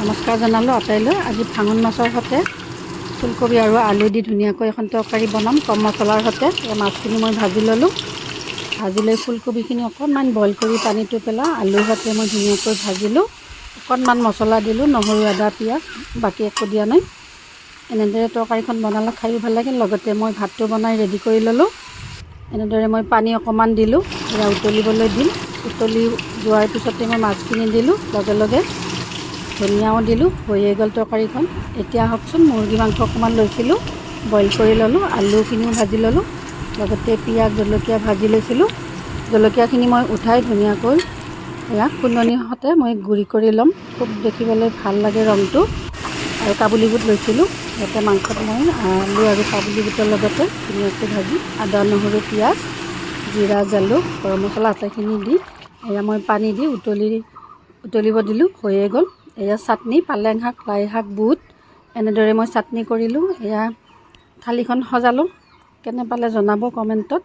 নমস্কাৰ জনালোঁ আটাইলৈ। আজি ভাঙন মাছৰ সৈতে ফুলকবি আৰু আলু দি ধুনীয়াকৈ এখন তৰকাৰী বনাম কম মছলাৰ সৈতে। এই মাছখিনি মই ভাজি ল'লোঁ। ভাজি লৈ ফুলকবিখিনি অকণমান বইল কৰি পানীটো পেলাই আলুৰ সৈতে মই ধুনীয়াকৈ ভাজিলোঁ। অকণমান মছলা দিলোঁ, নহৰু, আদা, পিঁয়াজ, বাকী একো দিয়া নাই। এনেদৰে তৰকাৰীখন বনালে খায়ো ভাল লাগে। লগতে মই ভাতটো বনাই ৰেডি কৰি ল'লোঁ। এনেদৰে মই পানী অকণমান দিলোঁ, এয়া উতলিবলৈ দিম। উতলি যোৱাৰ পিছতে মই মাছখিনি দিলোঁ, লগে লগে ধনিয়াও দিলোঁ। হৈয়ে গ'ল তৰকাৰীখন। এতিয়া আহকচোন, মুৰ্গী মাংস অকণমান লৈছিলোঁ, বইল কৰি ল'লোঁ। আলুখিনিও ভাজি ল'লোঁ, লগতে পিঁয়াজ জলকীয়া ভাজি লৈছিলোঁ। জলকীয়াখিনি মই উঠাই ধুনীয়াকৈ এয়া খুন্দনিৰ সৈতে মই গুড়ি কৰি ল'ম। খুব দেখিবলৈ ভাল লাগে ৰংটো। আৰু কাবুলী বুট লৈছিলোঁ, যাতে মাংসত মই আলু আৰু কাবুলী বুটৰ লগতে ধুনীয়াকৈ ভাজি আদা, নহৰু, পিঁয়াজ, জিৰা, জালুক, গৰম মছলা আটাইখিনি দি এয়া মই পানী দি উতলিব দিলোঁ। হৈয়ে গ'ল। এয়া চাটনি, পালেং শাক, লাই শাক, বুট, এনেদৰে মই চাটনি কৰিলোঁ। এয়া থালিখন সজালোঁ। কেনে পালে জনাব কমেণ্টত।